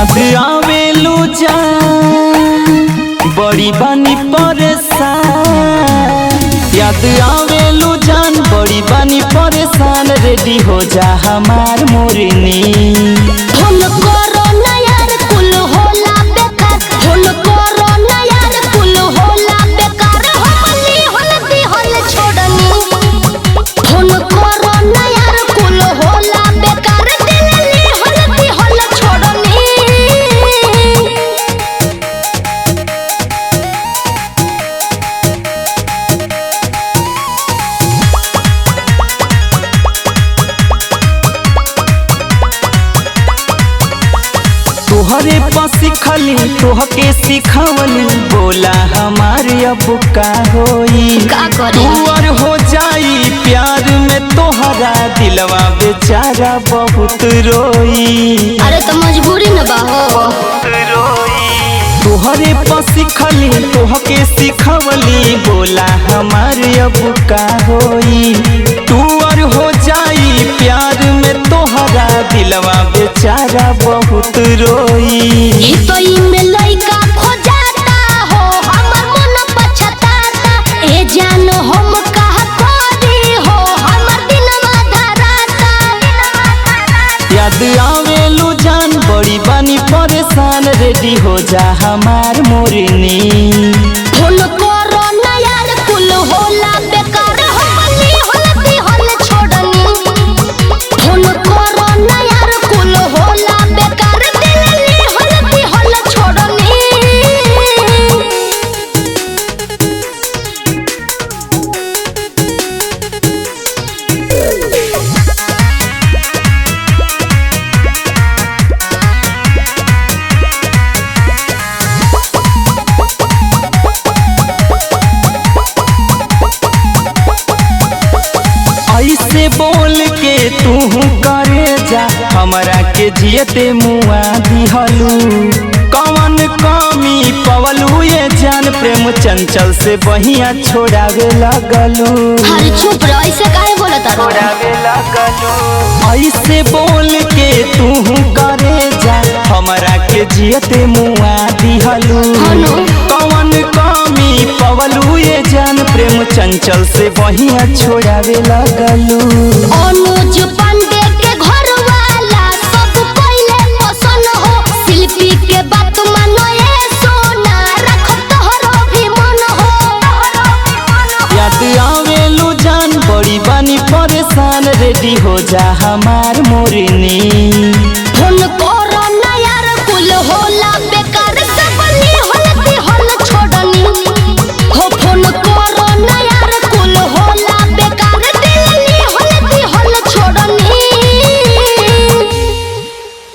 याद आवेलू जान बड़ी बानी परेशान, याद आवेलू जान बड़ी बानी परेशान। रेडी हो जा हमार मोरनी। फोन करो ना यार कुल होला बेकार, फोन करो ना यार कुल होला बेकार। होली हल्दी हल छोड़नी। फोन करो ना यार कुल होला बेकार, दिल्ली हल्दी हल छोड़नी। तोहरे पास सिखली तोहके सिखवली, बोला हमारे अब का होई। तुअर हो जाई प्यार में तोहरा, दिलवा बेचारा बहुत रोई। अरे तो मजबूरी न बाहो। तोहरे पास सिखली तोहके सिखवली, बोला हमारे अब का होई। तुअर हो जाई प्यार में तोहरा, दिलवा बेचारा बहुत रोई। हितोई में लइका खोजाता हो, हमर मन पछताता। ए जान हम कहा करी हो, हमर दिलवा धराता। याद आवेलू जान बड़ी बानी परेशान। रेडी हो जा हमार मोरनी। फोन करो ना यार कुल होला बेकार, होली हल्दी हल छोड़नी। फोन करो ना यार कुल होला बेकार, दिल्ली हल्दी हल छोड़नी। ऐसे बोल के तू करे जा, हमरा के जियते मुआ दिहलू। कवन कमी पवलू ये जान, प्रेम चंचल से बहिया छोड़ावे लगलू। अरे चुप रह, ऐसे काहे बोलत रहो। छोड़ावे लगलू। ऐसे बोल के तू करे जा, हमरा के जियते मुआ दिहलू। कवन कमी पवलू ये जान, प्रेम चंचल से बहिया छोड़ावे लगलू। अनुज पांडे के घर वाला सब कोइले पसंद हो, शिल्पी के बात मानो ये सोना, रख तोहरो भी मन हो। याद आवेलू जान बड़ी बानी परेशान। रेडी हो जा हमार मोरनी। फोन